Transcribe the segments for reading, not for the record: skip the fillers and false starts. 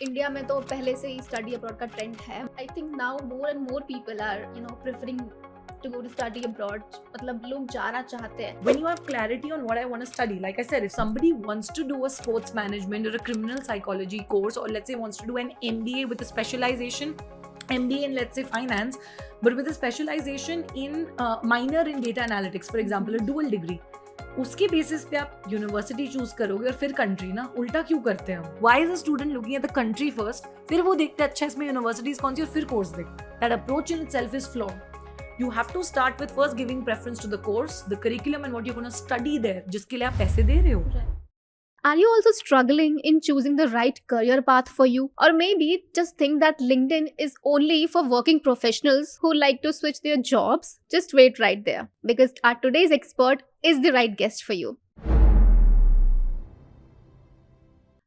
India में तो पहले से ही स्टडी अब्रॉड का ट्रेंड है. I think now more and more people are preferring to go to study abroad. मतलब लोग जाना चाहते हैं. When you have clarity on what I want to study, like I said, if somebody wants to do a sports management or a criminal psychology course, or let's say wants to do an MBA with a specialization, MBA in let's say finance, but with a specialization in minor in data analytics, for example, a dual degree, उसके basis पे आप university choose करोगे और फिर country ना. उल्टा क्यों करते हैं हम? Why is a student looking at the country first, फिर वो देखते हैं अच्छा इसमें यूनिवर्सिटीज कौन सी और फिर कोर्स देखते हैं. That approach in itself is flawed. You have to start with first giving preference to the course, the curriculum and what you're going to study there, जिसके लिए आप पैसे दे रहे हो. Are you also struggling in choosing the right career path for you? Or maybe just think that LinkedIn is only for working professionals who like to switch their jobs? Just wait right there, because our today's expert is the right guest for you.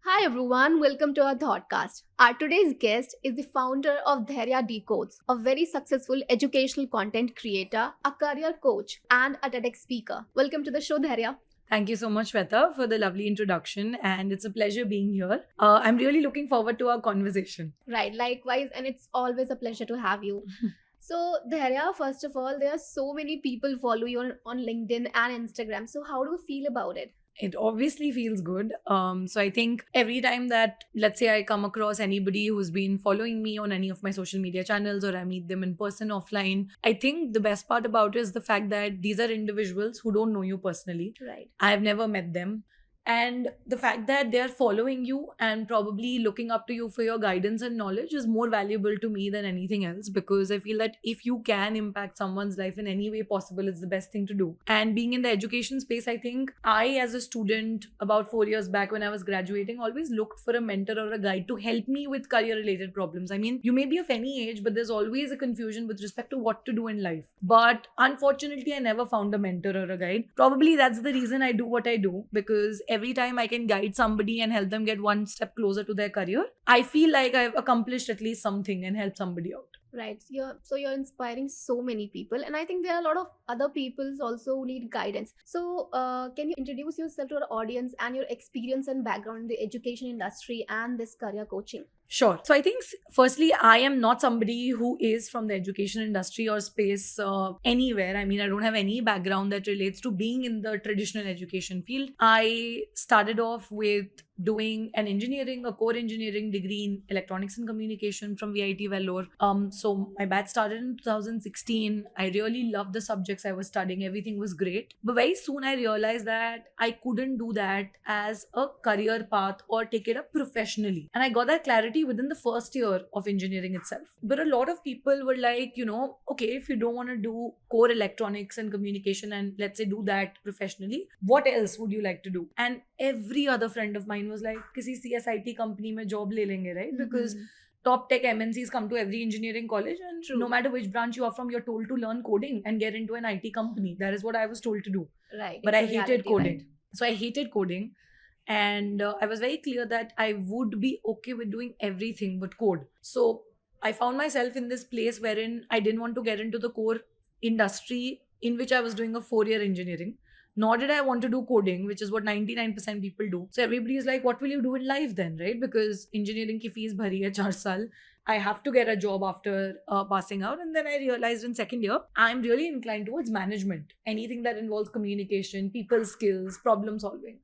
Hi everyone, welcome to our podcast. Our today's guest is the founder of Dhairya Decodes, a very successful educational content creator, a career coach, and a TEDx speaker. Welcome to the show, Dhairya. Thank you so much, Shweta, for the lovely introduction, and it's a pleasure being here. I'm really looking forward to our conversation. Right, likewise, and it's always a pleasure to have you. So, Dhairya, first of all, there are so many people follow you on LinkedIn and Instagram. So, how do you feel about it? It obviously feels good. So I think every time that, let's say, I come across anybody who's been following me on any of my social media channels, or I meet them in person, offline, I think the best part about it is the fact that these are individuals who don't know you personally. Right. I've never met them. And the fact that they're following you and probably looking up to you for your guidance and knowledge is more valuable to me than anything else, because I feel that if you can impact someone's life in any way possible, it's the best thing to do. And being in the education space, I think I, as a student about 4 years back when I was graduating, always looked for a mentor or a guide to help me with career related problems. I mean, you may be of any age, but there's always a confusion with respect to what to do in life. But unfortunately, I never found a mentor or a guide. Probably that's the reason I do what I do, because every time I can guide somebody and help them get one step closer to their career, I feel like I've accomplished at least something and helped somebody out. Right. So you're inspiring so many people, and I think there are a lot of other people also who need guidance. So can you introduce yourself to our audience and your experience and background in the education industry and this career coaching? Sure. So I think firstly, I am not somebody who is from the education industry or space anywhere. I mean, I don't have any background that relates to being in the traditional education field. I started off with doing an engineering, a core engineering degree in electronics and communication from VIT Vellore. So my batch started in 2016. I really loved the subjects I was studying. Everything was great. But very soon I realized that I couldn't do that as a career path or take it up professionally. And I got that clarity within the first year of engineering itself. But a lot of people were like, okay, if you don't want to do core electronics and communication and let's say do that professionally, what else would you like to do? And every other friend of mine was like, kisi CSIT company mein job le lenge, right? Because top tech MNCs come to every engineering college, and no matter which branch you are from, you're told to learn coding and get into an IT company. That is what I was told to do. Right. But I hated coding. Right? So I hated coding. And I was very clear that I would be okay with doing everything but code. So I found myself in this place wherein I didn't want to get into the core industry in which I was doing a 4-year engineering. Nor did I want to do coding, which is what 99% people do. So everybody is like, what will you do in life then, right? Because engineering ki fees bhari hai 4 saal. I have to get a job after passing out. And then I realized in second year, I'm really inclined towards management. Anything that involves communication, people skills, problem solving.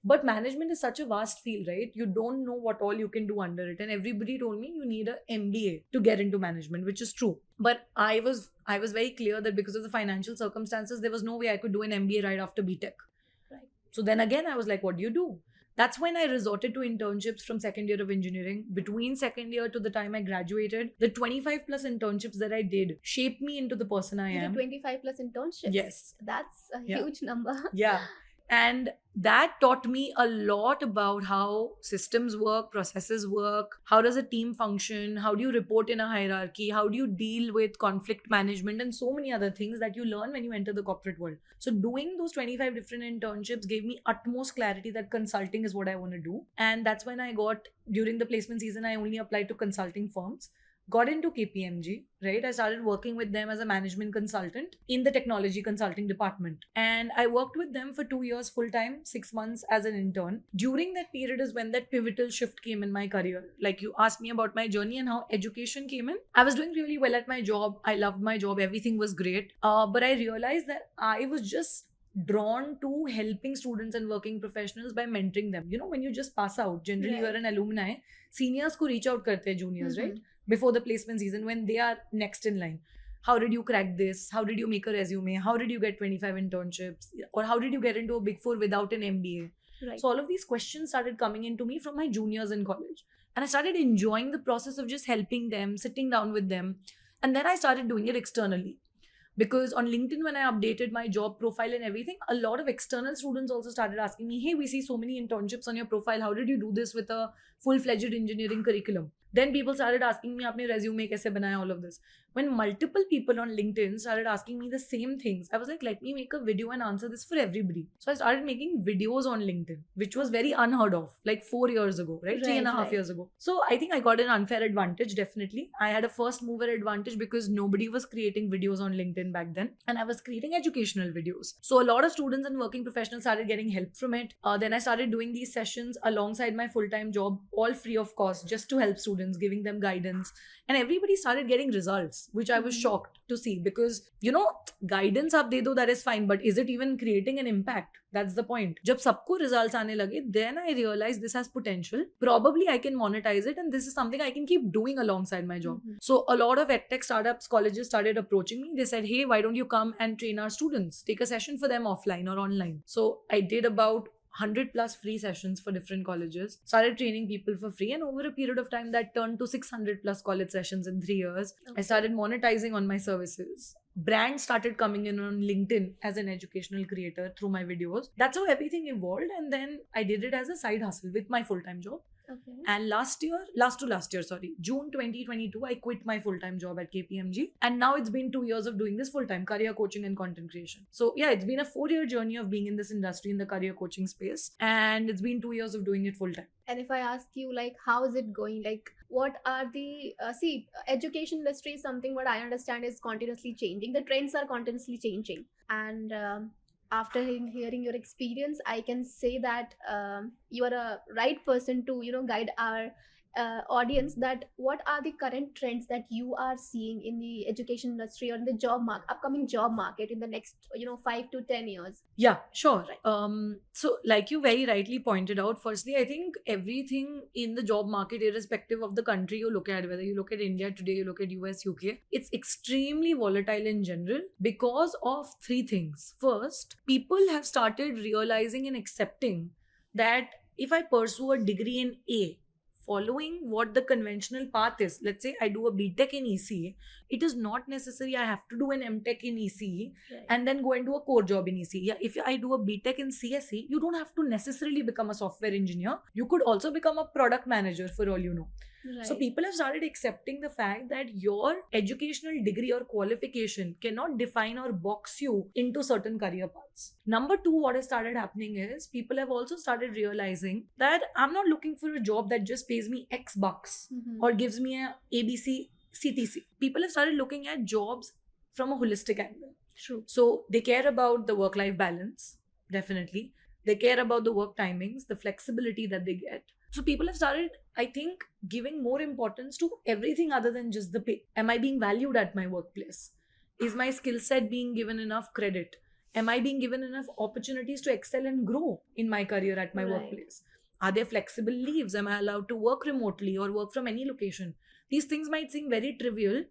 But management is such a vast field, right? You don't know what all you can do under it. And everybody told me you need an MBA to get into management, which is true. But I was very clear that because of the financial circumstances, there was no way I could do an MBA right after BTech. Right. So then again, I was like, what do you do? That's when I resorted to internships from second year of engineering. Between second year to the time I graduated, the 25 plus internships that I did shaped me into the person I am. 25 plus internships? Yes. That's a huge number. Yeah. And that taught me a lot about how systems work, processes work, how does a team function, how do you report in a hierarchy, how do you deal with conflict management, and so many other things that you learn when you enter the corporate world. So doing those 25 different internships gave me utmost clarity that consulting is what I want to do. And that's when I got, during the placement season, I only applied to consulting firms. got into KPMG, right? I started working with them as a management consultant in the technology consulting department. And I worked with them for 2 years full time, 6 months as an intern. During that period is when that pivotal shift came in my career. Like you asked me about my journey and how education came in. I was doing really well at my job. I loved my job. Everything was great. But I realized that I was just drawn to helping students and working professionals by mentoring them. You know, when you just pass out, generally you're Right. an alumni, seniors ko reach out karte hain juniors, right? Before the placement season when they are next in line. How did you crack this? How did you make a resume? How did you get 25 internships? Or how did you get into a big four without an MBA? Right. So all of these questions started coming into me from my juniors in college. And I started enjoying the process of just helping them, sitting down with them. And then I started doing it externally. Because on LinkedIn, when I updated my job profile and everything, a lot of external students also started asking me, hey, we see so many internships on your profile. How did you do this with a full-fledged engineering curriculum? Then people started asking me, aapne resume kaise banaya, all of this. When multiple people on LinkedIn started asking me the same things, I was like, let me make a video and answer this for everybody. So I started making videos on LinkedIn, which was very unheard of, like 4 years ago, right? Three and a half Right. years ago. So I think I got an unfair advantage, definitely. I had a first mover advantage because nobody was creating videos on LinkedIn back then. And I was creating educational videos. So a lot of students and working professionals started getting help from it. Then I started doing these sessions alongside my full-time job, all free of cost, just to help students, giving them guidance. And everybody started getting results, which I was Mhm. shocked to see because, you know, guidance aap de do, that is fine, but is it even creating an impact? That's the point. Jab sabko results aane lage, then I realized this has potential. Probably I can monetize it, and this is something I can keep doing alongside my job. Mhm. So a lot of edtech startups, colleges started approaching me. They said, hey, why don't you come and train our students? Take a session for them offline or online. So I did about 100 plus free sessions for different colleges, started training people for free, and over a period of time that turned to 600 plus college sessions in 3 years. I Okay. started monetizing on my services. Brands started coming in on LinkedIn as an educational creator through my videos. That's how everything evolved, and then I did it as a side hustle with my full-time job. Okay. And last year, June 2022, I quit my full-time job at KPMG. And now it's been 2 years of doing this full-time career coaching and content creation. So yeah, it's been a 4-year journey of being in this industry in the career coaching space. And it's been 2 years of doing it full-time. And if I ask you, like, how is it going? Like, what are the education industry is something what I understand is continuously changing. The trends are continuously changing, and after hearing your experience, I can say that you are a right person to guide our audience. That what are the current trends that you are seeing in the education industry or in the upcoming job market in the next 5 to 10 years? Yeah, sure. Right. So like you very rightly pointed out, firstly, I think everything in the job market, irrespective of the country you look at, whether you look at India today, you look at US, UK, it's extremely volatile in general because of three things. First, people have started realizing and accepting that if I pursue a degree in A, following what the conventional path is, let's say I do a BTech in ECE, it is not necessary I have to do an MTech in ECE Right. and then go and do a core job in ECE. Yeah, if I do a BTech in CSE, you don't have to necessarily become a software engineer. You could also become a product manager for all you know. So Right. people have started accepting the fact that your educational degree or qualification cannot define or box you into certain career paths. Number two, what has started happening is people have also started realizing that I'm not looking for a job that just pays me X bucks Mhm. or gives me a ABC CTC. People have started looking at jobs from a holistic angle. True. So they care about the work life balance, definitely. They care about the work timings, the flexibility that they get. So people have started, I think, giving more importance to everything other than just the pay. Am I being valued at my workplace? Is my skill set being given enough credit? Am I being given enough opportunities to excel and grow in my career at my Right. workplace? Are there flexible leaves? Am I allowed to work remotely or work from any location? These things might seem very trivial,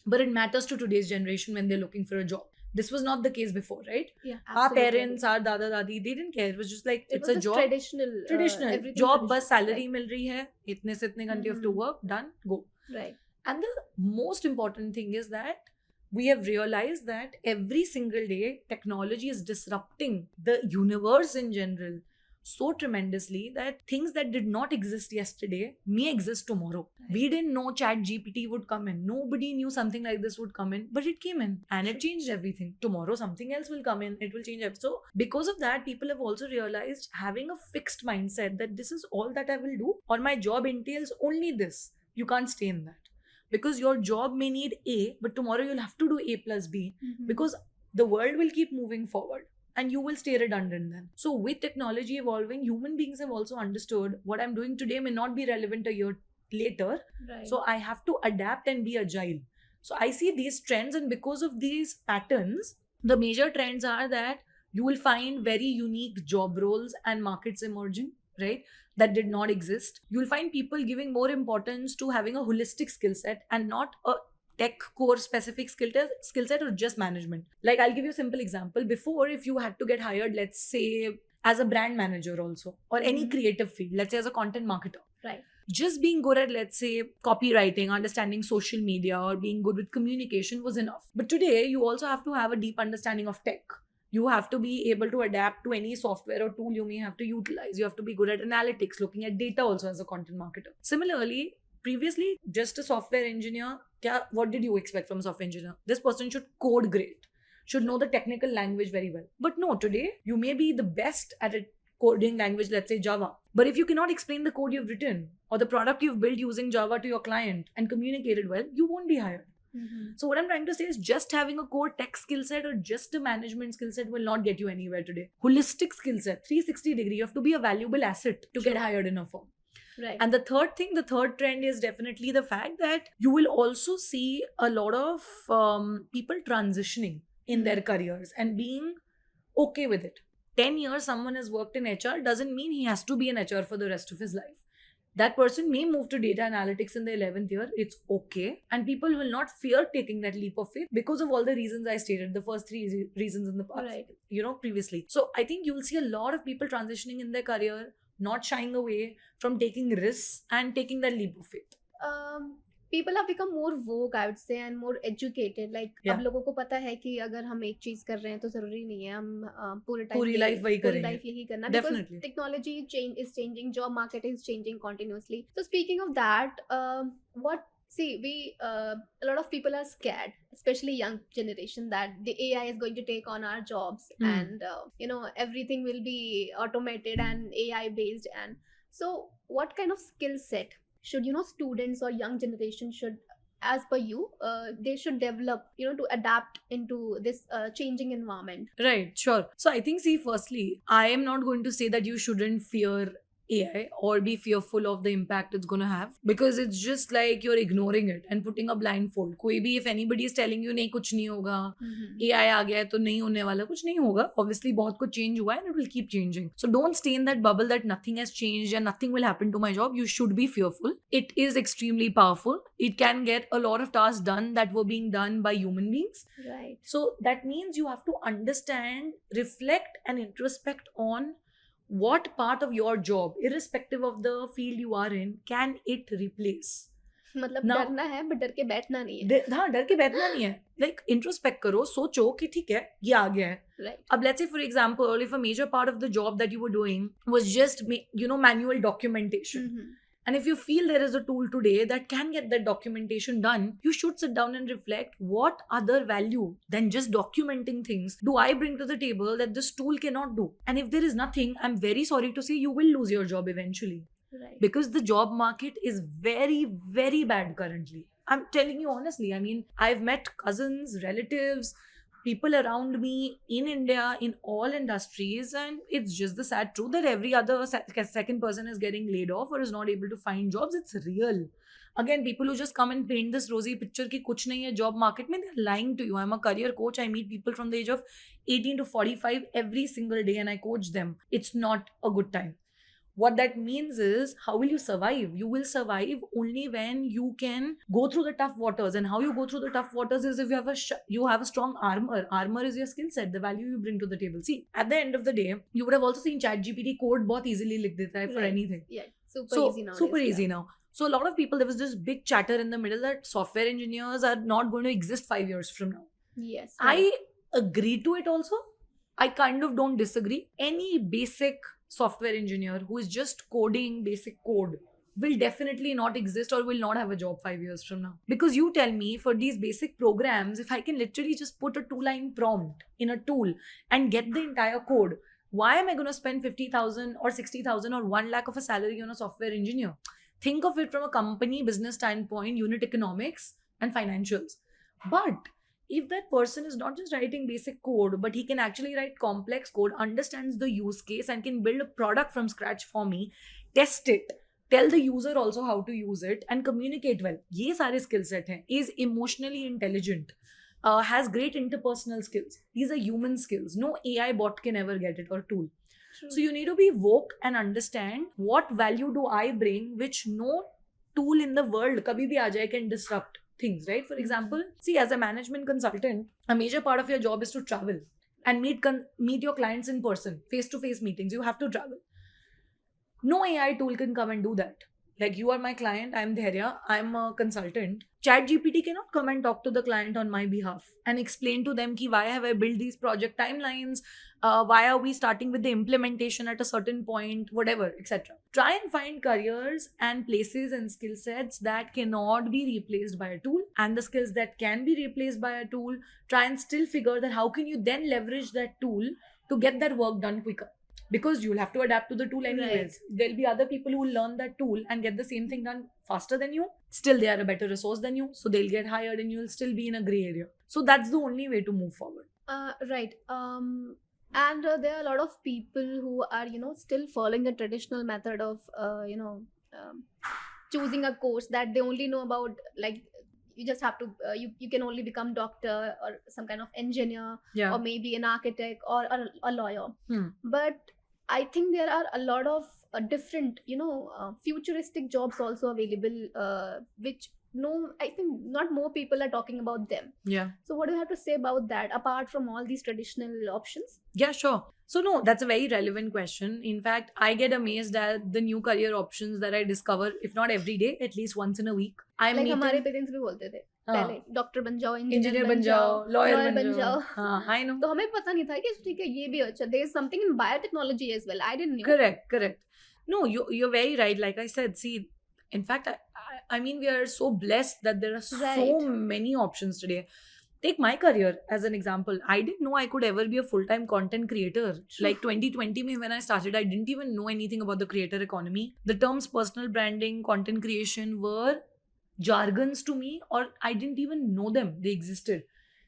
but it matters to today's generation when they're looking for a job. This was not the case before, right? Yeah. Our Absolutely. parents, our dada dadi, they didn't care. It was just like It it's was a just job. traditional. Traditional Everything job, traditional. bus salary mil rahi hai, itne se itne ghante you have to Mhm. work, done, go. Right. And the most important thing is that we have realized that every single day technology is disrupting the universe in general so tremendously that things that did not exist yesterday may exist tomorrow. We didn't know chat GPT would come in. Nobody knew something like this would come in, but it came in and it changed everything. Tomorrow something else will come in, it will change everything. So because of that, people have also realized having a fixed mindset that this is all that I will do or my job entails only this. You can't stay in that. because your job may need A, but tomorrow you'll have to do A plus B Mhm. because the world will keep moving forward and you will stay redundant then. So, with technology evolving, human beings have also understood what I'm doing today may not be relevant a year later. Right. So, I have to adapt and be agile. So, I see these trends, and because of these patterns, the major trends are that you will find very unique job roles and markets emerging, right? That did not exist. You'll find people giving more importance to having a holistic skill set and not a tech core specific skill set or just management. Like, I'll give you a simple example. Before, if you had to get hired, let's say as a brand manager also, or any Mhm. creative field, let's say as a content marketer, Right. just being good at, let's say, copywriting, understanding social media, or being good with communication was enough. But today you also have to have a deep understanding of tech. You have to be able to adapt to any software or tool you may have to utilize. You have to be good at analytics, looking at data also as a content marketer. Similarly, previously, just a software engineer, what did you expect from a software engineer? This person should code great, should know the technical language very well. But no, today you may be the best at a coding language, let's say Java. But if you cannot explain the code you've written or the product you've built using Java to your client and communicate it well, you won't be hired. Mhm. So what I'm trying to say is just having a core tech skill set or just a management skill set will not get you anywhere today. Holistic skill set, 360 degree, you have to be a valuable asset to get hired in a firm. Right. And the third trend is definitely the fact that you will also see a lot of people transitioning in their careers and being okay with it. 10 years someone has worked in HR doesn't mean he has to be an HR for the rest of his life. That person may move to data analytics in the 11th year. It's okay. And people will not fear taking that leap of faith because of all the reasons I stated, the first three reasons in the past, Right. previously. So I think you'll see a lot of people transitioning in their career, not shying away from taking risks and taking that leap of faith. People have become more woke, I would say, and more educated. Like Yeah. अब लोगों को पता है कि अगर हम एक चीज कर रहे हैं तो जरूरी नहीं है हम पूरे टाइम पूरी life वही पूरी करेंगे. लाइफ यही करना. Definitely. Because technology is changing, job market is changing continuously. So speaking of that, what see we a lot of people are scared, especially young generation, that the AI is going to take on our jobs and everything will be automated and AI based. And so what kind of skill set should students or young generation should, as per you, they should develop to adapt into this changing environment? Right, sure. So I think, see, firstly, I am not going to say that you shouldn't fear AI or be fearful of the impact it's going to have, because it's just like you're ignoring it and putting a blindfold. कोई भी, if anybody is telling you नहीं कुछ नहीं होगा, AI आ गया है तो नहीं होने वाला, कुछ नहीं होगा. Obviously बहुत कुछ change हुआ है and it will keep changing. So don't stay in that bubble that nothing has changed and nothing will happen to my job. You should be fearful. It is extremely powerful. It can get a lot of tasks done that were being done by human beings. Right. So that means you have to understand, reflect and introspect on what part of your job, irrespective of the field you are in, can it replace. मतलब Now- डरना है but डर के बैठना नहीं है. हाँ, डर के बैठना नहीं है. Like, introspect करो, सोचो कि ठीक है, ये आ गया है. Right. अब let's say, for example, if a major part of the job that you were doing was just manual documentation, and if you feel there is a tool today that can get that documentation done, you should sit down and reflect, what other value than just documenting things do I bring to the table that this tool cannot do? And if there is nothing, I'm very sorry to say, you will lose your job eventually. Right. Because the job market is very, very bad currently. I'm telling you honestly. I mean, I've met cousins, relatives, people around me in India in all industries, and it's just the sad truth that every other second person is getting laid off or is not able to find jobs. It's real. Again, people who just come and paint this rosy picture ki kuch nahi hai job market mein, they're lying to you. I'm a career coach. I meet people from the age of 18 to 45 every single day and I coach them. It's not a good time. What that means is, how will you survive? You will survive only when you can go through the tough waters. And how you go through the tough waters is if you have a strong armor. Armor is your skill set, the value you bring to the table. See, at the end of the day, you would have also seen ChatGPT code बहुत easily लिख देता है for Right. anything. Yeah. Super easy nowadays. Super easy now. So a lot of people, there was this big chatter in the middle that software engineers are not going to exist 5 years from now. Yes. I agree to it also. I kind of don't disagree. Any basic software engineer who is just coding basic code will definitely not exist or will not have a job 5 years from now. Because you tell me, for these basic programs, if I can literally just put a 2-line prompt in a tool and get the entire code, why am I going to spend 50,000 or 60,000 or 1 lakh of a salary on a software engineer? think of it from a company business standpoint, unit economics and financials. But if that person is not just writing basic code, but he can actually write complex code, understands the use case, and can build a product from scratch for me, test it, tell the user also how to use it, and communicate well. ये सारे skill set हैं. Is emotionally intelligent, has great interpersonal skills. These are human skills. No AI bot can ever get it or tool. So you need to be woke and understand what value do I bring, which no tool in the world kabhi bhi aa jaye can disrupt things, right? For example, see, as a management consultant, a major part of your job is to travel and meet your clients in person, face-to-face meetings. You have to travel. No AI tool can come and do that. Like, you are my client, I'm Dhairya, I'm a consultant. ChatGPT cannot come and talk to the client on my behalf and explain to them ki why have I built these project timelines, why are we starting with the implementation at a certain point, whatever, etc. Try and find careers and places and skill sets that cannot be replaced by a tool, and the skills that can be replaced by a tool, try and still figure that how can you then leverage that tool to get that work done quicker. Because you'll have to adapt to the tool anyways. Right. There'll be other people who will learn that tool and get the same thing done faster than you. Still, they are a better resource than you. So they'll get hired and you'll still be in a gray area. So that's the only way to move forward. Right. And there are a lot of people who are, still following the traditional method of, choosing a course that they only know about, like, you just have to, you can only become doctor or some kind of engineer, or maybe an architect or a lawyer. But I think there are a lot of different, futuristic jobs also available, which I think not more people are talking about them. Yeah. So what do you have to say about that, apart from all these traditional options? Yeah, sure. So no, that's a very relevant question. In fact, I get amazed at the new career options that I discover, if not every day, at least once in a week. I'm like हमारे parents भी बोलते थे पहले, doctor बन जाओ, engineer बन जाओ, lawyer बन जाओ. I know. तो हमें पता नहीं था कि ठीक है ये भी अच्छा. There is something in biotechnology as well. I didn't know. Correct. No, you're very right. Like I said, see, in fact, I mean, we are so blessed that there are so many options today. Take my career as an example. I didn't know I could ever be a full-time content creator. Like 2020 when I started, I didn't even know anything about the creator economy. The terms personal branding, content creation were jargons to me, or I didn't even know them. They existed.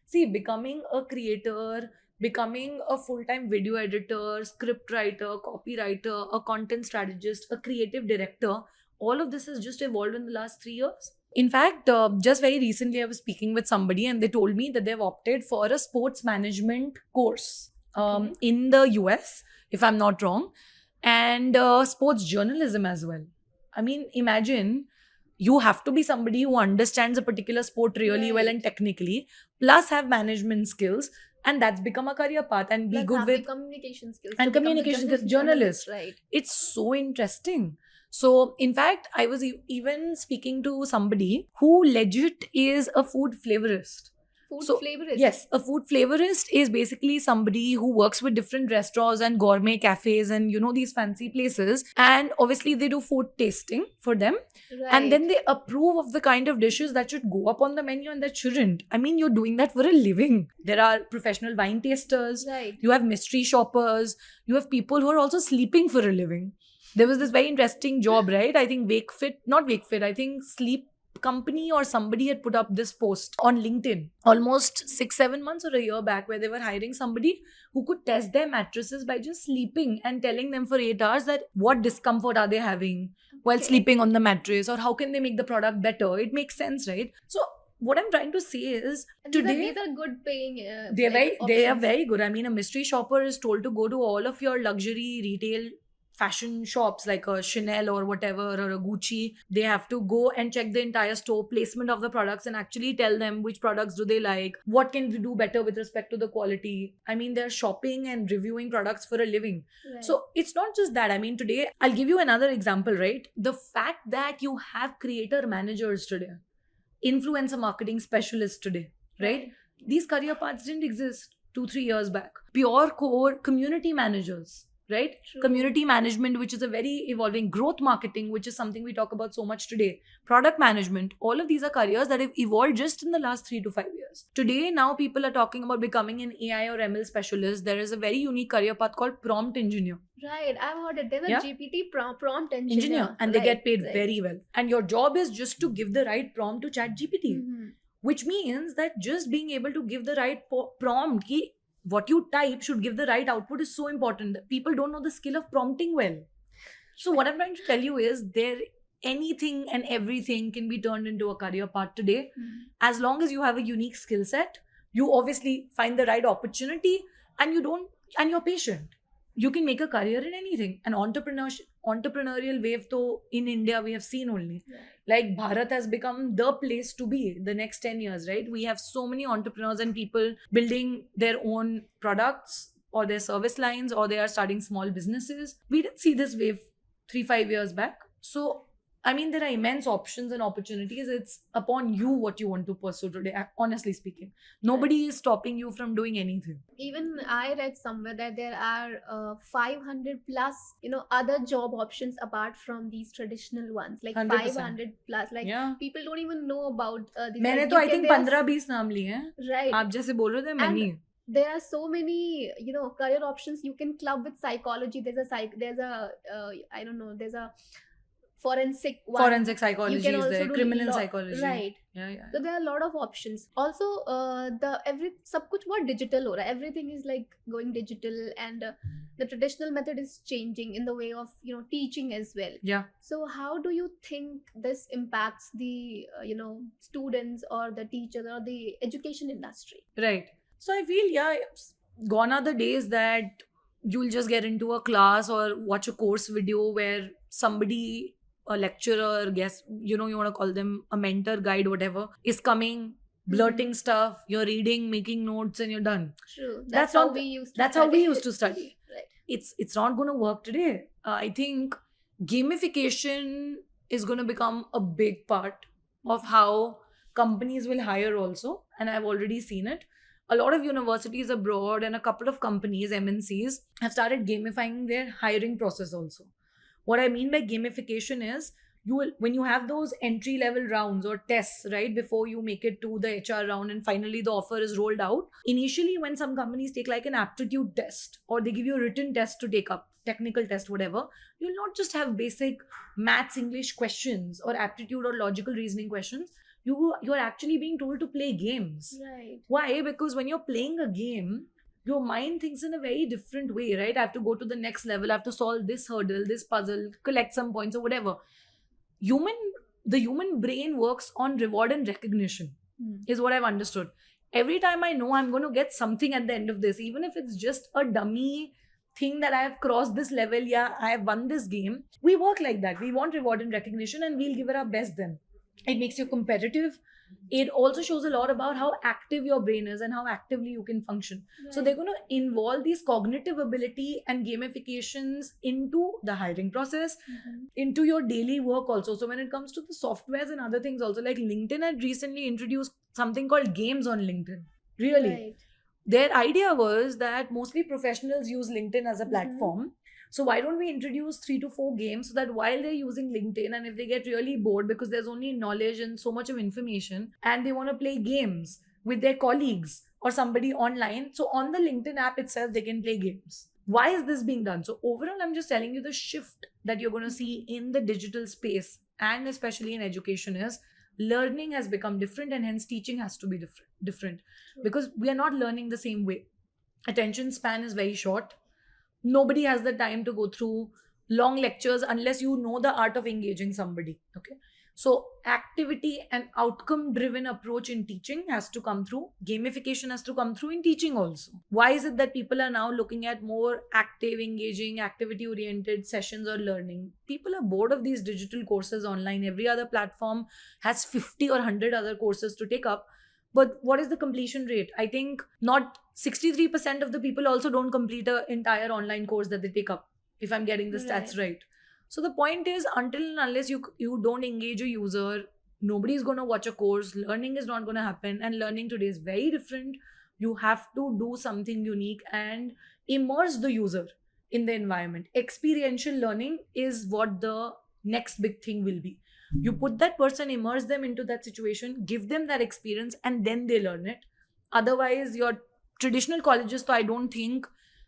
See, becoming a creator, becoming a full-time video editor, script writer, copywriter, a content strategist, a creative director, all of this has just evolved in the last 3 years. In fact, just very recently, I was speaking with somebody and they told me that they've opted for a sports management course in the US, if I'm not wrong, and sports journalism as well. I mean, imagine you have to be somebody who understands a particular sport really well and technically, plus have management skills, and that's become a career path, and be good with communication skills and communication skills, journalist. Right. It's so interesting. So, in fact, I was even speaking to somebody who legit is a food flavorist. Flavorist? Yes, a food flavorist is basically somebody who works with different restaurants and gourmet cafes and, these fancy places. And obviously, they do food tasting for them. Right. And then they approve of the kind of dishes that should go up on the menu and that shouldn't. I mean, you're doing that for a living. There are professional wine tasters. Right. You have mystery shoppers. You have people who are also sleeping for a living. There was this very interesting job, right? I think I think Sleep Company or somebody had put up this post on LinkedIn almost 6-7 months or a year back, where they were hiring somebody who could test their mattresses by just sleeping and telling them for 8 hours that what discomfort are they having while sleeping on the mattress, or how can they make the product better. It makes sense, right? So what I'm trying to say is, today these are good paying. They are very good. I mean, a mystery shopper is told to go to all of your luxury retail fashion shops like a Chanel or whatever, or a Gucci. They have to go and check the entire store placement of the products and actually tell them which products do they like, what can they do better with respect to the quality. I mean, they're shopping and reviewing products for a living. Right. So it's not just that. I mean, today, I'll give you another example, right? The fact that you have creator managers today, influencer marketing specialists today, right? These career paths didn't exist 2-3 years back. Pure core community managers, right? True. Community management, which is a very evolving, growth marketing, which is something we talk about so much today, product management, all of these are careers that have evolved just in the last 3 to 5 years. years. Today, now people are talking about becoming an AI or ML specialist. There is a very unique career path called prompt engineer. Right, I've heard it. There's a Yeah. GPT prompt engineer. And they get Right, paid right. very well. And your job is just to give the right prompt to ChatGPT, Mhm. which means that just being able to give the right prompt, what you type should give the right output is so important. People don't know the skill of prompting well. So what I'm trying to tell you is anything and everything can be turned into a career path today. Mhm. As long as you have a unique skill set, you obviously find the right opportunity, and you're patient. You can make a career in anything. An entrepreneurial wave though in India we have seen only. Right. Like Bharat has become the place to be the next 10 years, right? We have so many entrepreneurs and people building their own products or their service lines, or they are starting small businesses. We didn't see this wave 3-5 years back. So I mean, there are immense options and opportunities. It's upon you what you want to pursue today, honestly speaking. Nobody is stopping you from doing anything. Even I read somewhere that there are 500 plus, other job options apart from these traditional ones, like 100%. 500 plus. Like Yeah. people don't even know about these. मैंने like, तो you I can- think there are- 15-20 नाम लिए हैं. right. आप जैसे बोल रहे थे And many. there are so many, career options. You can club with psychology. There's a I don't know. There's a forensic one. Forensic psychology You can is also there. do Criminal law- psychology. Right. Yeah. So there are a lot of options. Also, सब कुछ बहुत digital हो रहा है. Everything is like going digital, and the traditional method is changing in the way of teaching as well. Yeah. So how do you think this impacts the students or the teachers or the education industry? Right. So I feel, gone are the days that you'll just get into a class or watch a course video where somebody, a lecturer, guest, you want to call them a mentor, guide, whatever, is coming, blurting stuff, you're reading, making notes, and you're done. True. That's how not- we used to That's how we study. used to study. Right. It's not going to work today. I think gamification is going to become a big part of how companies will hire also, and I've already seen it. A lot of universities abroad and a couple of companies, MNCs, have started gamifying their hiring process also. What I mean by gamification is, when you have those entry level rounds or tests, right, before you make it to the HR round and finally the offer is rolled out, initially when some companies take like an aptitude test or they give you a written test to take up, technical test, whatever, you'll not just have basic maths, English questions or aptitude or logical reasoning questions. You're actually being told to play games. Right. Why? Because when you're playing a game, your mind thinks in a very different way, right? I have to go to the next level, I have to solve this hurdle, this puzzle, collect some points or whatever. The human brain works on reward and recognition, is what I've understood. Every time I know I'm going to get something at the end of this, even if it's just a dummy thing that I have crossed this level, I have won this game. We work like that. We want reward and recognition, and we'll give it our best then. It makes you competitive. It also shows a lot about how active your brain is and how actively you can function. So they're going to involve these cognitive ability and gamifications into the hiring process, into your daily work also. So when it comes to the softwares and other things also, like LinkedIn had recently introduced something called games on LinkedIn. Really. Right. Their idea was that mostly professionals use LinkedIn as a platform. So why don't we introduce 3 to 4 games so that while they're using LinkedIn, and if they get really bored because there's only knowledge and so much of information and they want to play games with their colleagues or somebody online, so on the LinkedIn app itself, they can play games. Why is this being done? So overall, I'm just telling you the shift that you're going to see in the digital space and especially in education is learning has become different, and hence teaching has to be different because we are not learning the same way. Attention span is very short. Nobody has the time to go through long lectures unless you know the art of engaging somebody. Okay. So activity and outcome driven approach in teaching has to come through. Gamification has to come through in teaching also. Why is it that people are now looking at more active, engaging, activity oriented sessions or learning? People are bored of these digital courses online. Every other platform has 50 or 100 other courses to take up. But what is the completion rate? I think not 63% of the people also don't complete an entire online course that they take up, if I'm getting the stats right. So the point is, until and unless you don't engage a user, nobody's going to watch a course. Learning is not going to happen. And learning today is very different. You have to do something unique and immerse the user in the environment. Experiential learning is what the next big thing will be. You put that person, immerse them into that situation, give them that experience, and then they learn it. Otherwise, your traditional colleges, so I don't think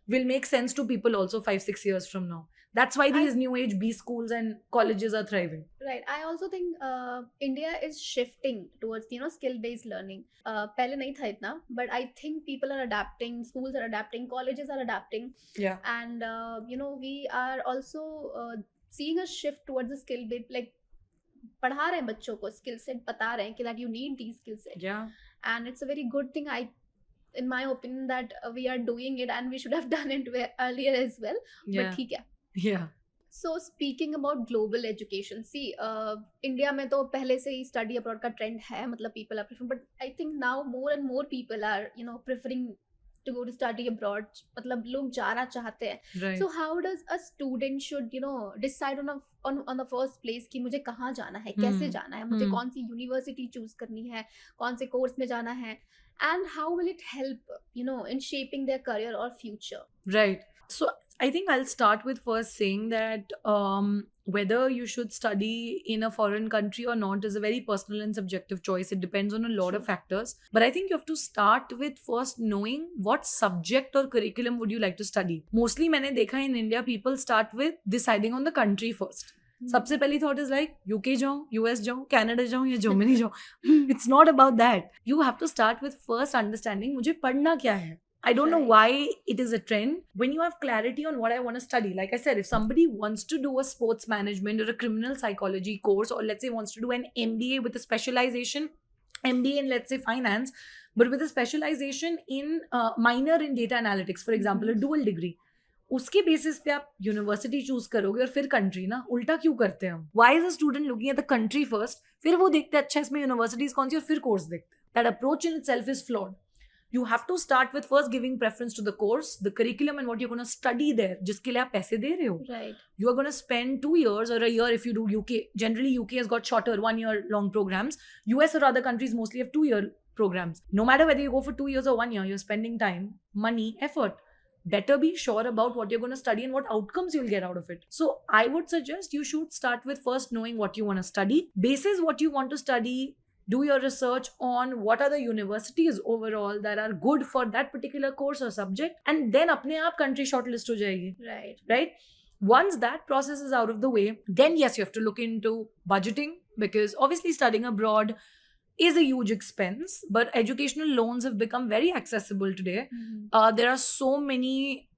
will make sense to people also 5-6 years from now. That's why I these new age B schools and colleges are thriving. Right. I also think India is shifting towards skill based learning. पहले नहीं था इतना, but I think people are adapting, schools are adapting, colleges are adapting, Yeah. and we are also seeing a shift towards the skill based, like पढ़ा रहे हैं बच्चों को skill set, बता रहे हैं कि that you need these skill set, Yeah. and it's a very good thing. In my opinion, that we are doing it, and we should have done it earlier as well. Yeah. But ठीक है. Yeah. So speaking about global education, see, India में तो पहले से ही study abroad का trend है, मतलब people are preferring, but I think now more and more people are preferring to go to study abroad, मतलब लोग जाना चाहते हैं. Right. So how does a student should decide on the first place कि मुझे कहाँ जाना है, कैसे जाना है, मुझे कौन सी university choose करनी है, कौन से course में जाना है, and how will it help in shaping their career or future? Right. So I think I'll start with first saying that whether you should study in a foreign country or not is a very personal and subjective choice. It depends on a lot of True. factors. But I think you have to start with first knowing what subject or curriculum would you like to study. Mostly मैंने देखा in India people start with deciding on the country first. सबसे पहली thought is like UK जाऊँ, US जाऊँ, Canada जाऊँ या Germany जाऊँ. It's not about that. You have to start with first understanding मुझे पढ़ना क्या है. I don't know Right. why it is a trend. When you have clarity on what I want to study, like I said, if somebody wants to do a sports management or a criminal psychology course, or let's say wants to do an MBA with a specialization, MBA in let's say finance, but with a specialization in minor in data analytics, for example, a dual degree. उसके basis पे आप university choose करोगे और फिर country ना. उल्टा क्यों करते हैं हम? Why is a student looking at the country first, फिर वो देखते हैं अच्छा इसमें यूनिवर्सिटीज कौन सी और फिर कोर्स देखते हैं. That approach in itself is flawed. You have to start with first giving preference to the course, the curriculum, and what you're going to study there. जिसके लिए आप पैसे दे रहे हो. Right. You are going to spend 2 years or a year if you do UK. Generally, UK has got shorter 1 year long programs. US or other countries mostly have 2 year programs. No matter whether you go for 2 years or 1 year, you're spending time, money, effort. Better be sure about what you're going to study and what outcomes you'll get out of it. So I would suggest you should start with first knowing what you want to study. Basis what you want to study, do your research on what are the universities overall that are good for that particular course or subject, and then apne aap country shortlist ho jayegi. Right. Right? Once that process is out of the way, then yes, you have to look into budgeting, because obviously studying abroad is a huge expense, but educational loans have become very accessible today. There are so many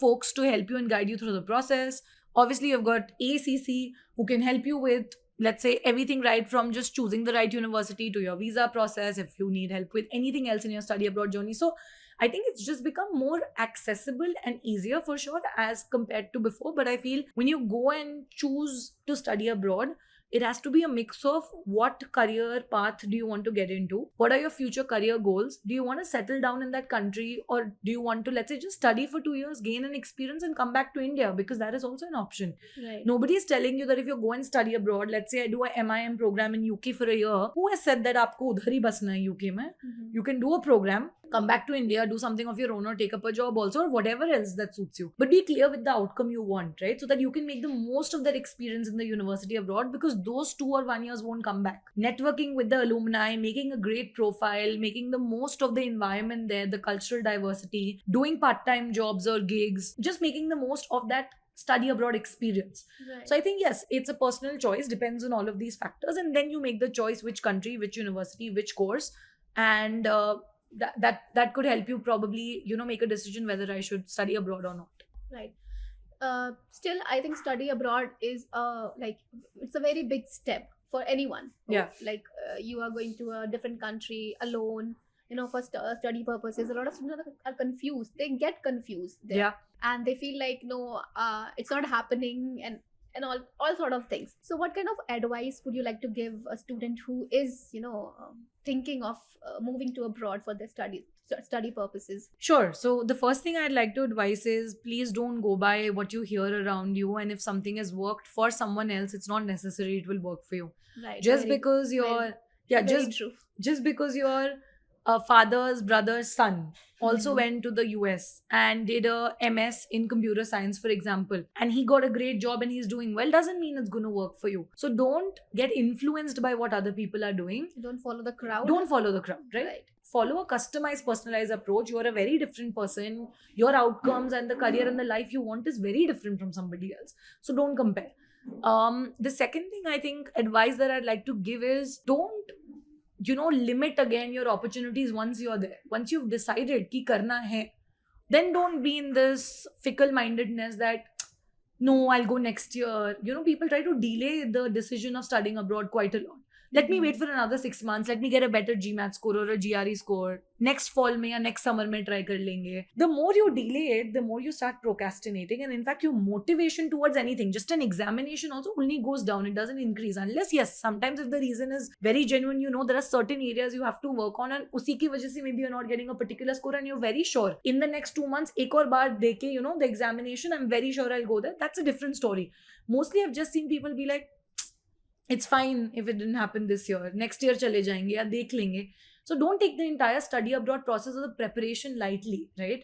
folks to help you and guide you through the process. Obviously you've got ACC who can help you with, let's say, everything right from just choosing the right university to your visa process, if you need help with anything else in your study abroad journey. So I think it's just become more accessible and easier for sure as compared to before. But I feel when you go and choose to study abroad, it has to be a mix of what career path do you want to get into, what are your future career goals, do you want to settle down in that country, or do you want to, let's say, just study for 2 years, gain an experience and come back to India, because that is also an option. Right. Nobody is telling you that if you go and study abroad, let's say I do a MIM program in UK for a year, who has said that aapko udhar hi basna hai UK mein? You can do a program, come back to India, do something of your own, or take up a job also, or whatever else that suits you. But be clear with the outcome you want, right? So that you can make the most of that experience in the university abroad, because those 2 or 1 years won't come back. Networking with the alumni, making a great profile, making the most of the environment there, the cultural diversity, doing part-time jobs or gigs, just making the most of that study abroad experience. Right. So I think yes, it's a personal choice, depends on all of these factors, and then you make the choice which country, which university, which course, and that could help you probably make a decision whether I should study abroad or not. Right. Still, I think study abroad is like it's a very big step for anyone. Yeah. Like you are going to a different country alone, for study purposes. A lot of students are confused. They get confused there. Yeah. And they feel like no, it's not happening, and all sort of things. So what kind of advice would you like to give a student who is thinking of moving to abroad for their study purposes? Sure. So the first thing I'd like to advise is, please don't go by what you hear around you, and if something has worked for someone else, it's not necessary it will work for you. Right. Just Very- because you're very true. just because you're father's brother's son also Mhm. went to the US and did a MS in computer science, for example, and he got a great job and he's doing well, doesn't mean it's going to work for you. So don't get influenced by what other people are doing. Don't follow the crowd. Don't follow the crowd, right? Right. Follow a customized, personalized approach. You're a very different person. Your outcomes and the career and the life you want is very different from somebody else. So don't compare. The second thing I think advice that I'd like to give is don't limit again your opportunities once you're there. Once you've decided ki karna hai, then don't be in this fickle mindedness that no, I'll go next year. People try to delay the decision of studying abroad quite a lot. Let me wait for another 6 months. Let me get a better GMAT score or a GRE score. Next fall mein ya next summer mein try kar lenge. The more you delay it, the more you start procrastinating. And in fact, your motivation towards anything, just an examination also only goes down. It doesn't increase. Unless, yes, sometimes if the reason is very genuine, there are certain areas you have to work on. And usi ki wajah se maybe you're not getting a particular score and you're very sure. In the next 2 months, ek aur baar deke, the examination, I'm very sure I'll go there. That's a different story. Mostly I've just seen people be like, it's fine if it didn't happen this year. Next year chale jayenge ya dekh lenge. So don't take the entire study abroad process or the preparation lightly, right?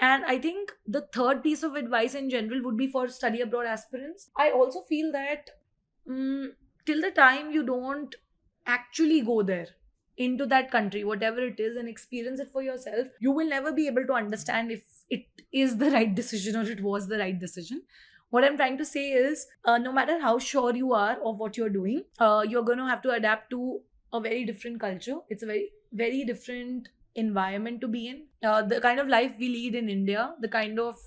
And I think the third piece of advice in general would be for study abroad aspirants. I also feel that till the time you don't actually go there into that country, whatever it is, and experience it for yourself, you will never be able to understand if it is the right decision or it was the right decision. What I'm trying to say is, no matter how sure you are of what you're doing, you're going to have to adapt to a very different culture. It's a very, very different environment to be in. The kind of life we lead in India, the kind of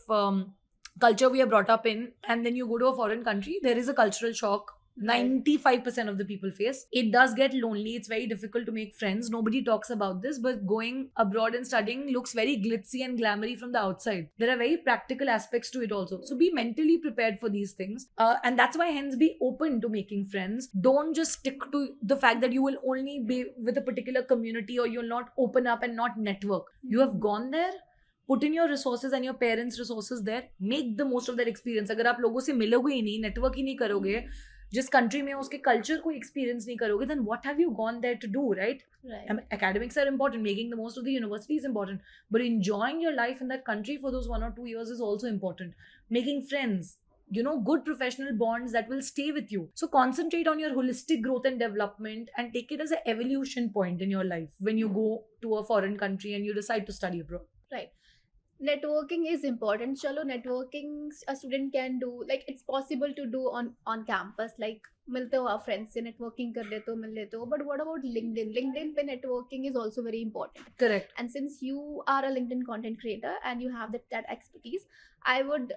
culture we are brought up in, and then you go to a foreign country, there is a cultural shock 95% of the people face. It does get lonely. It's very difficult to make friends. Nobody talks about this, but going abroad and studying looks very glitzy and glamoury from the outside. There are very practical aspects to it also. So be mentally prepared for these things. And that's why hence be open to making friends. Don't just stick to the fact that you will only be with a particular community or you'll not open up and not network. You have gone there. Put in your resources and your parents' resources there. Make the most of that experience. अगर आप लोगों से मिलोगे ही नहीं, network ही नहीं करोगे, जिस country में उसके कल्चर को एक्सपीरियंस नहीं करोगे, then what have you gone there to do, right? Academics are important, making the most of the university is important, but enjoying your life in that country for those 1 or 2 years is also important. Making friends, good professional bonds that will stay with you. So concentrate on your holistic growth and development and take it as an evolution point in your life when you go to a foreign country and you decide to study abroad. Right. Networking is important. Chalo, networking a student can do, like it's possible to do on campus, like मिलते हो आप friends से networking कर लेते हो, मिल लेते हो. But what about LinkedIn पे networking is also very important. Correct. And since you are a LinkedIn content creator and you have that expertise, I would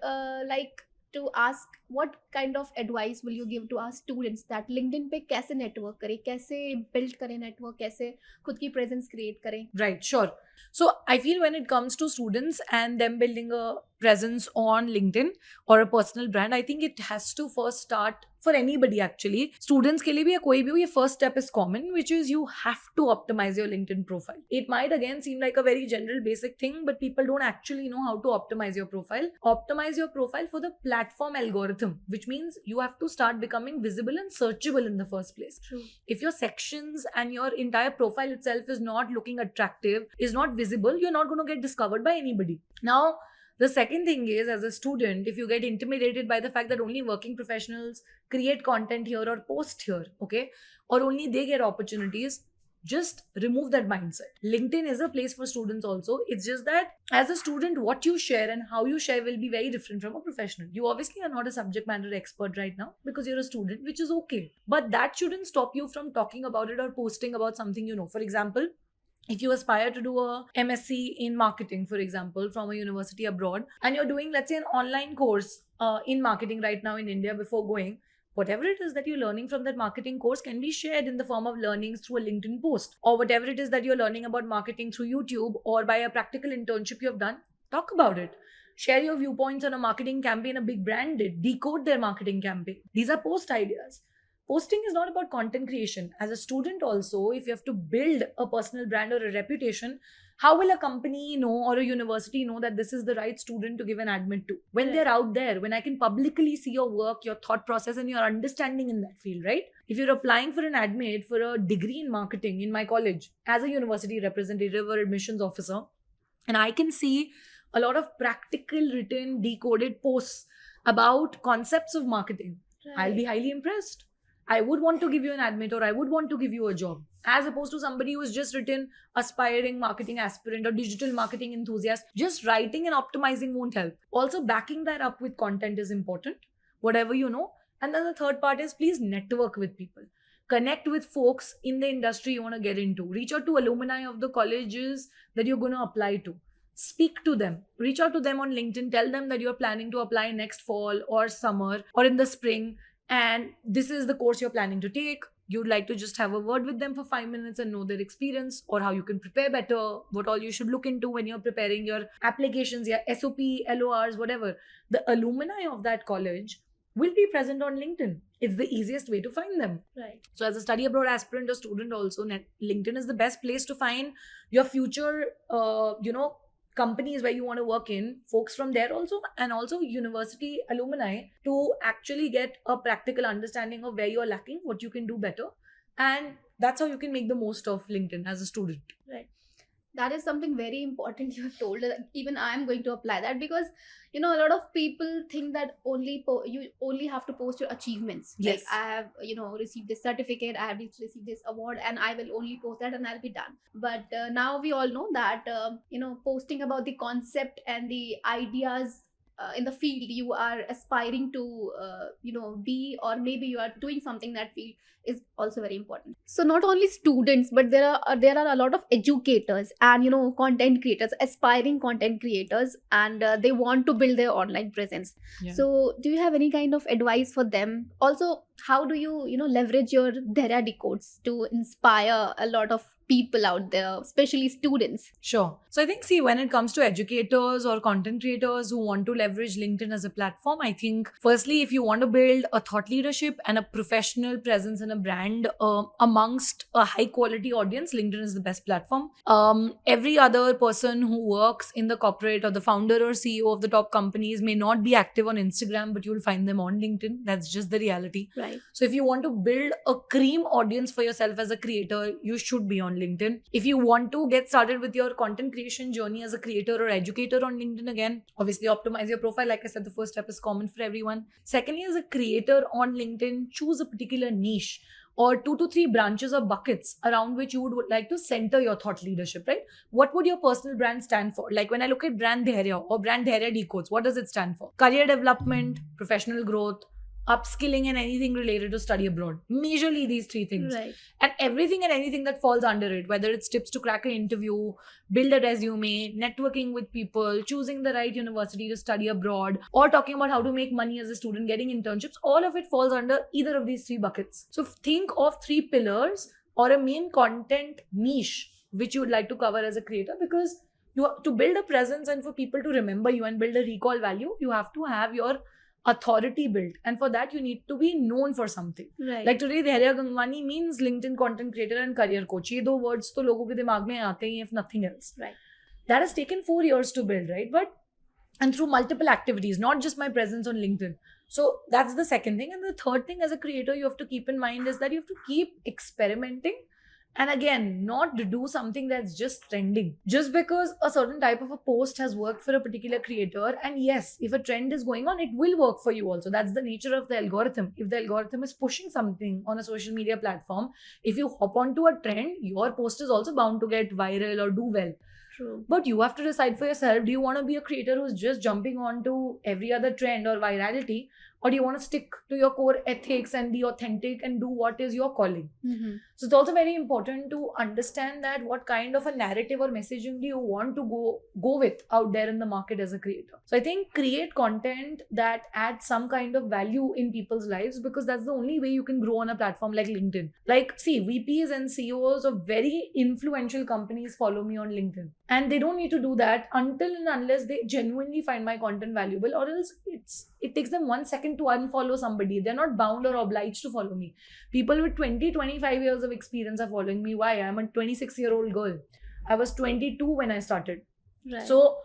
like to ask what kind of advice will you give to our students that LinkedIn पे कैसे network करें, कैसे build करें network, कैसे खुद की presence create करें. Right, sure. So I feel when it comes to students and them building a presence on LinkedIn or a personal brand, I think it has to first start for anybody actually. Students के लिए भी या कोई भी हो, ये first step is common, which is you have to optimize your LinkedIn profile. It might again seem like a very general basic thing, but people don't actually know how to optimize your profile. Optimize your profile for the platform algorithm, which means you have to start becoming visible and searchable in the first place. True. If your sections and your entire profile itself is not looking attractive, is not visible, you're not going to get discovered by anybody. Now, the second thing is, as a student, if you get intimidated by the fact that only working professionals create content here or post here, okay, or only they get opportunities, just remove that mindset. LinkedIn is a place for students also. It's just that as a student, what you share and how you share will be very different from a professional. You obviously are not a subject matter expert right now because you're a student, which is okay. But that shouldn't stop you from talking about it or posting about something you know. For example, if you aspire to do a MSc in marketing, for example, from a university abroad, and you're doing, let's say, an online course in marketing right now in India before going, whatever it is that you're learning from that marketing course can be shared in the form of learnings through a LinkedIn post, or whatever it is that you're learning about marketing through YouTube or by a practical internship you've done, talk about it. Share your viewpoints on a marketing campaign a big brand did, decode their marketing campaign. These are post ideas. Posting is not about content creation. As a student also, if you have to build a personal brand or a reputation, How will a company know or a university know that this is the right student to give an admit to? When Right. they're out there, when I can publicly see your work, your thought process, and your understanding in that field, right? If you're applying for an admit for a degree in marketing in my college as a university representative or admissions officer, and I can see a lot of practical, written, decoded posts about concepts of marketing, I'll be highly impressed. I would want to give you an admit or I would want to give you a job, as opposed to somebody who's just written aspiring marketing aspirant or digital marketing enthusiast. Just writing and optimizing won't help. Also, backing that up with content is important, whatever you know. And then the third part is, please network with people. Connect with folks in the industry you want to get into. Reach out to alumni of the colleges that you're going to apply to. Speak to them. Reach out to them on LinkedIn. Tell them that you're planning to apply next fall or summer or in the spring, and this is the course you're planning to take. You'd like to just have a word with them for 5 minutes and know their experience or how you can prepare better, what all you should look into when you're preparing your applications, your SOP, LORs, whatever. The alumni of that college will be present on LinkedIn. It's the easiest way to find them. Right. So, as a study abroad aspirant or student, also, LinkedIn is the best place to find your future, companies where you want to work in, folks from there also, and also university alumni, to actually get a practical understanding of where you're lacking, what you can do better. And that's how you can make the most of LinkedIn as a student. Right. That is something very important you have told. Even I am going to apply that, because a lot of people think that you only have to post your achievements. Yes. Like, I have received this certificate, I have received this award, and I will only post that and I'll be done. But now we all know that posting about the concept and the ideas in the field you are aspiring to be, or maybe you are doing something that field, is also very important. So not only students, but there are a lot of educators and content creators, aspiring content creators, and they want to build their online presence. Yeah. So do you have any kind of advice for them? Also, how do you leverage your Dharya Decodes to inspire a lot of people out there, especially students? Sure. So I think, see, when it comes to educators or content creators who want to leverage LinkedIn as a platform, I think firstly, if you want to build a thought leadership and a professional presence and a brand amongst a high quality audience, LinkedIn is the best platform. Every other person who works in the corporate or the founder or CEO of the top companies may not be active on Instagram, but you'll find them on LinkedIn. That's just the reality. Right. So if you want to build a cream audience for yourself as a creator, you should be on LinkedIn. If you want to get started with your content creation journey as a creator or educator on LinkedIn, again, obviously optimize your profile. Like I said, the first step is common for everyone. Secondly, as a creator on LinkedIn, choose a particular niche or 2 to 3 branches or buckets around which you would like to center your thought leadership, right? What would your personal brand stand for? Like when I look at Brand Dharya or Brand Dharya Decodes, what does it stand for? Career development, professional growth, upskilling, and anything related to study abroad. Majorly these 3 things. Right. And everything and anything that falls under it, whether it's tips to crack an interview, build a resume, networking with people, choosing the right university to study abroad, or talking about how to make money as a student, getting internships, all of it falls under either of these 3 buckets. So think of 3 pillars or a main content niche which you would like to cover as a creator, because to build a presence and for people to remember you and build a recall value, you have to have your authority built, and for that you need to be known for something. Right. Like today, Dharya Gangwani means LinkedIn content creator and career coach. ये 2 words तो लोगों के दिमाग में आते ही, if nothing else. Right. That has taken 4 years to build, right? And through multiple activities, not just my presence on LinkedIn. So that's the second thing. And the third thing as a creator you have to keep in mind is that you have to keep experimenting. And again, not to do something that's just trending. Just because a certain type of a post has worked for a particular creator, and yes, if a trend is going on, it will work for you also. That's the nature of the algorithm. If the algorithm is pushing something on a social media platform, if you hop onto a trend, your post is also bound to get viral or do well. True. But you have to decide for yourself, do you want to be a creator who's just jumping onto every other trend or virality, or do you want to stick to your core ethics and be authentic and do what is your calling? Mm-hmm. So it's also very important to understand that what kind of a narrative or messaging do you want to go with out there in the market as a creator. So I think create content that adds some kind of value in people's lives, because that's the only way you can grow on a platform like LinkedIn. Like, see, VPs and CEOs of very influential companies follow me on LinkedIn, and they don't need to do that until and unless they genuinely find my content valuable, or else it takes them 1 second to unfollow somebody. They're not bound or obliged to follow me. People with 20-25 years of experience are following me. Why? I'm a 26-year-old girl. I was 22 when I started. Right. So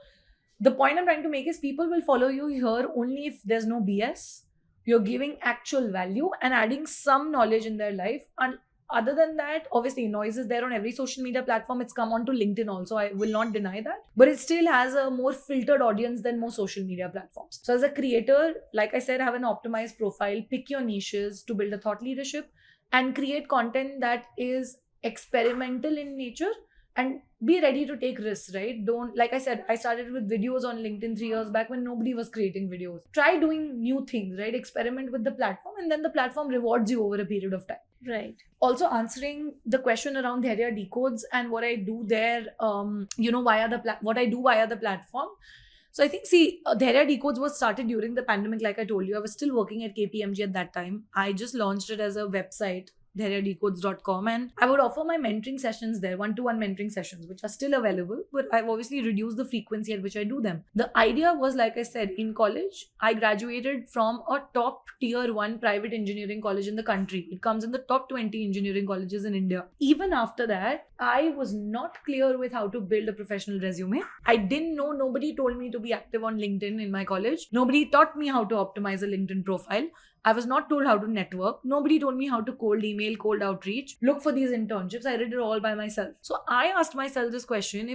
the point I'm trying to make is people will follow you here only if there's no BS. You're giving actual value and adding some knowledge in their life. And other than that, obviously noise is there on every social media platform. It's come onto LinkedIn also. I will not deny that. But it still has a more filtered audience than most social media platforms. So as a creator, like I said, have an optimized profile, pick your niches to build a thought leadership and create content that is experimental in nature and be ready to take risks, right? Don't, like I said, I started with videos on LinkedIn 3 years back when nobody was creating videos. Try doing new things, right? Experiment with the platform and then the platform rewards you over a period of time. Right. Also answering the question around Dhairya Decodes and what I do there, what I do via the platform. So I think, Dhairya Decodes was started during the pandemic. Like I told you, I was still working at KPMG at that time. I just launched it as a website, dhairyadecodes.com, and I would offer my mentoring sessions there, one-to-one mentoring sessions, which are still available, but I've obviously reduced the frequency at which I do them. The idea was, like I said, in college, I graduated from a top tier 1 private engineering college in the country. It comes in the top 20 engineering colleges in India. Even after that, I was not clear with how to build a professional resume. I didn't know, nobody told me to be active on LinkedIn in my college. Nobody taught me how to optimize a LinkedIn profile. I was not told how to network. Nobody told me how to cold email, cold outreach, look for these internships. I did it all by myself. So I asked myself this question: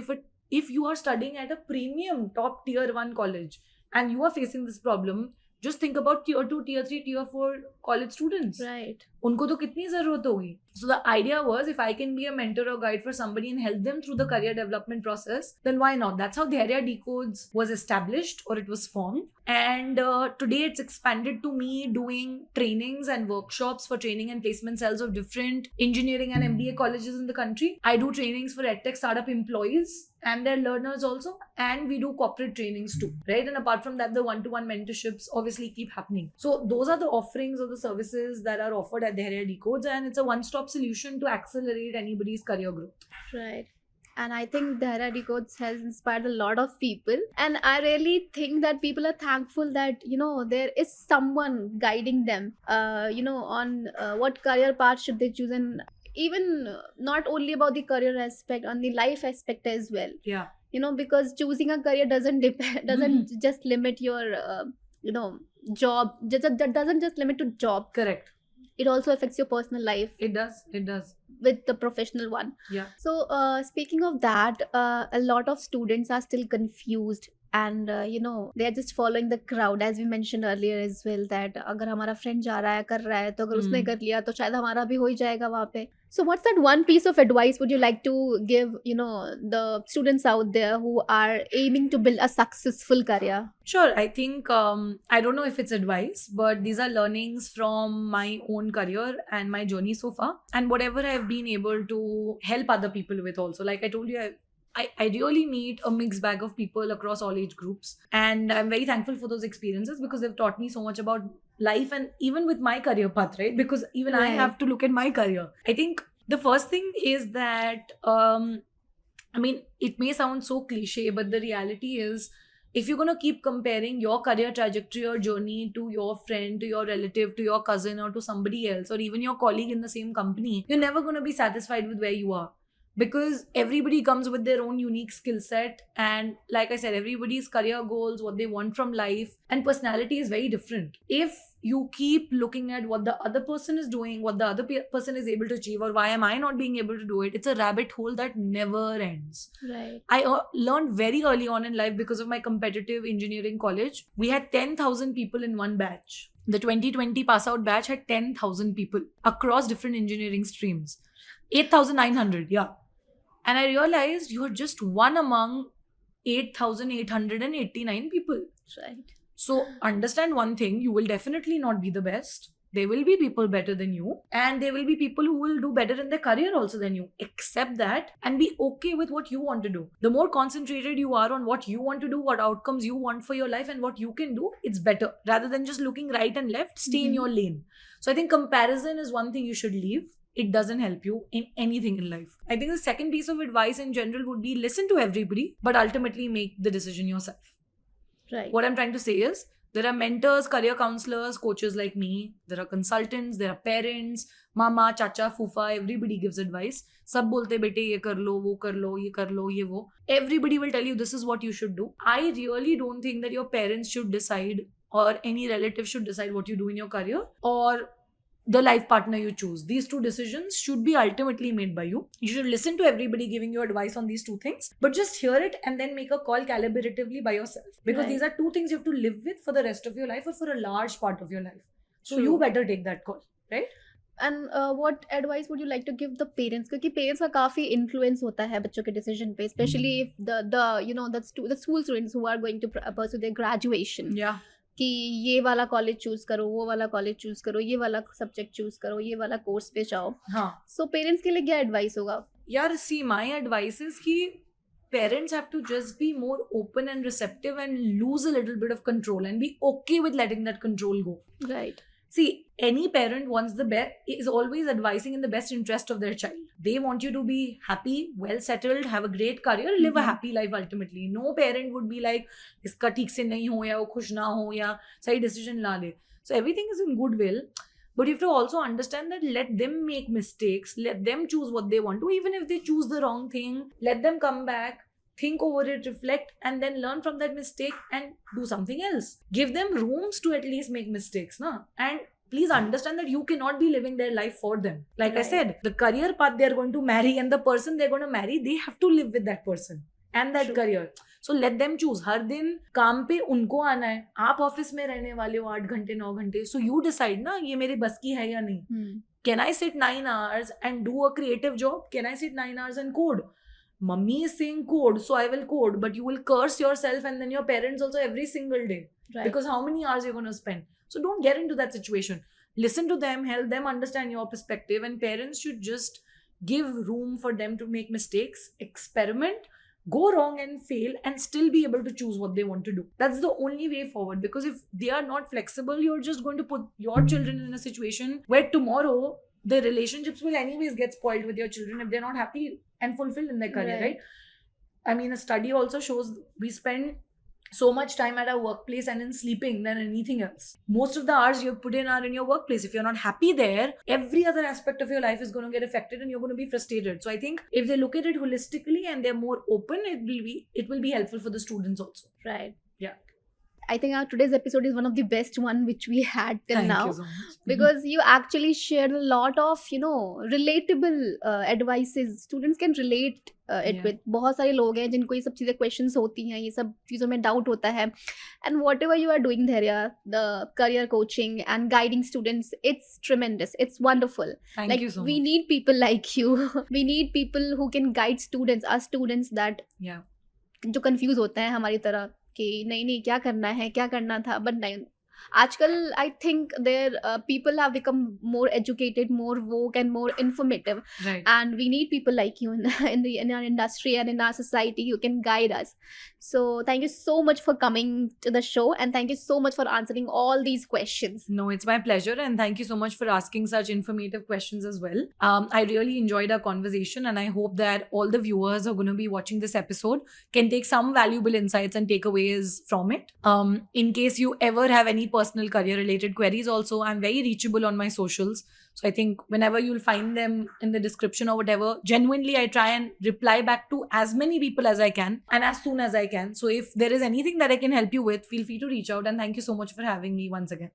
if you are studying at a premium top tier 1 college and you are facing this problem, just think about tier 2, tier 3, tier 4 college students. Right. उनको तो कितनी जरूरत होगी. So the idea was, if I can be a mentor or guide for somebody and help them through the career development process, then why not? That's how Dhairya Decodes was established, or it was formed. And today it's expanded to me doing trainings and workshops for training and placement cells of different engineering and MBA colleges in the country. I do trainings for EdTech startup employees and their learners also, and we do corporate trainings too, right? And apart from that, the one-to-one mentorships obviously keep happening. So those are the offerings or the services that are offered at Dhairya Decodes, and it's a one-stop solution to accelerate anybody's career growth. Right. And I think Dhairya Decodes has inspired a lot of people. And I really think that people are thankful that, there is someone guiding them, on what career path should they choose. And even not only about the career aspect, on the life aspect as well. Yeah. Because choosing a career doesn't just limit your, job. That doesn't just limit to job. Correct. It also affects your personal life. It does. With the professional one. Yeah. So speaking of that, a lot of students are still confused and they are just following the crowd, as we mentioned earlier as well, that अगर हमारा friend जा रहा है कर रहा है तो अगर उसने कर लिया तो शायद हमारा भी हो ही जाएगा वहाँ पे. So what's that one piece of advice would you like to give, the students out there who are aiming to build a successful career? Sure. I think, I don't know if it's advice, but these are learnings from my own career and my journey so far, and whatever I've been able to help other people with also. Like I told you, I really meet a mixed bag of people across all age groups, and I'm very thankful for those experiences because they've taught me so much about life, and even with my career path, right? Because even I have to look at my career. I think the first thing is that, it may sound so cliche, but the reality is, if you're going to keep comparing your career trajectory or journey to your friend, to your relative, to your cousin, or to somebody else, or even your colleague in the same company, you're never going to be satisfied with where you are. Because everybody comes with their own unique skill set, and like I said, everybody's career goals, what they want from life, and personality is very different. If you keep looking at what the other person is doing, what the other person is able to achieve, or why am I not being able to do it, it's a rabbit hole that never ends. Right. I learned very early on in life, because of my competitive engineering college, we had 10,000 people in one batch. The 2020 pass out batch had 10,000 people across different engineering streams. 8,900, yeah. And I realized you're just one among 8,889 people. Right. So understand one thing, you will definitely not be the best. There will be people better than you, and there will be people who will do better in their career also than you. Accept that and be okay with what you want to do. The more concentrated you are on what you want to do, what outcomes you want for your life, and what you can do, it's better. Rather than just looking right and left, stay in your lane. So I think comparison is one thing you should leave. It doesn't help you in anything in life. I think the second piece of advice in general would be, listen to everybody, but ultimately make the decision yourself. Right. What I'm trying to say is, There are mentors, career counselors, coaches like me. There are consultants, there are parents, mama, chacha, fufa, everybody gives advice. सब बोलते बेटे ये कर लो, वो कर लो, ये कर लो, ये वो. Everybody will tell you this is what you should do. I really don't think that your parents should decide or any relative should decide what you do in your career or the life partner you choose. These two decisions should be ultimately made by you. You should listen to everybody giving you advice on these two things, but just hear it and then make a call calibratively by yourself. Because Right. these are two things you have to live with for the rest of your life or for a large part of your life. So True. you better take that call, right? And what advice would you like to give the parents? क्योंकि parents का काफी influence होता है बच्चों के decision पे, especially if the you know the school students who are going to pursue their graduation. Yeah. कि ये वाला कॉलेज चूज करो, वो वाला कॉलेज चूज करो, ये वाला सब्जेक्ट चूज करो, ये वाला कोर्स पे जाओ. हाँ. सो पेरेंट्स के लिए क्या एडवाइस होगा? यार, see, my advice is कि parents have to just be more open and receptive and lose a little bit of control and be okay with letting that control go. Right. See, any parent wants the best, is always advising in the best interest of their child. They want you to be happy, well settled, have a great career, live a happy life ultimately. No parent would be like, iska theek se nahi ho ya wo khush na ho ya sahi decision la le. So everything is in goodwill. But you have to also understand that let them make mistakes, let them choose what they want to. Even if they choose the wrong thing, let them come back, think over it, reflect, and then learn from that mistake and do something else. Give them rooms to at least make mistakes, na? And please understand that you cannot be living their life for them. Like I Right. said, the career path they're going to marry and the person they're going to marry, they have to live with that person and that True. career. So let them choose. हर दिन काम पे उनको आना है. आप office में रहने वाले हो 8 घंटे 9 घंटे. So you decide ना ये मेरे बस की है या नहीं. Can I sit 9 hours and do a creative job? Can I sit 9 hours and code? Mummy is saying code, so I will code, but you will curse yourself and then your parents also every single day. Right. Because how many hours you're going to spend? So don't get into that situation. Listen to them, help them understand your perspective, and parents should just give room for them to make mistakes, experiment, go wrong and fail, and still be able to choose what they want to do. That's the only way forward, because if they are not flexible, you're just going to put your children in a situation where tomorrow the relationships will anyways get spoiled with your children if they're not happy and fulfilled in their career, right? I mean, a study also shows we spend so much time at our workplace and in sleeping than anything else. Most of the hours you put in are in your workplace. If you're not happy there, every other aspect of your life is going to get affected and you're going to be frustrated. So I think if they look at it holistically and they're more open, it will be helpful for the students also. Right. Yeah. I think our today's episode is one of the best one which we had till Thank now. you so much. Because you actually shared a lot of relatable advices. Students can relate it Yeah. with. बहुत सारे लोग हैं जिनको ये सब चीज़ें questions होती हैं, ये सब चीज़ों में doubt होता है. And whatever you are doing there, yeah, the career coaching and guiding students, it's tremendous. It's wonderful. Thank you so we much. need people like you. We need people who can guide students, us students that Yeah. जो confuse होते हैं हमारी तरह कि नहीं क्या करना था, बट नहीं, आजकल I think there people have become more educated, more woke and more informative, Right. and we need people like you in our industry and in our society who can guide us. So thank you so much for coming to the show, and thank you so much for answering all these questions. No, it's my pleasure, and thank you so much for asking such informative questions as well. I really enjoyed our conversation, and I hope that all the viewers who are going to be watching this episode can take some valuable insights and takeaways from it. In case you ever have any personal career related queries, also I'm very reachable on my socials. So I think whenever you'll find them in the description or whatever, genuinely I try and reply back to as many people as I can and as soon as I can. So if there is anything that I can help you with, feel free to reach out, and thank you so much for having me once again.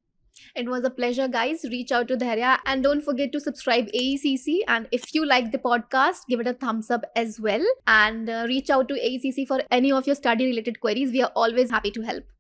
It was a pleasure, guys. Reach out to Dhairya, and don't forget to subscribe AECC. And if you like the podcast, give it a thumbs up as well. And reach out to AECC for any of your study related queries. We are always happy to help.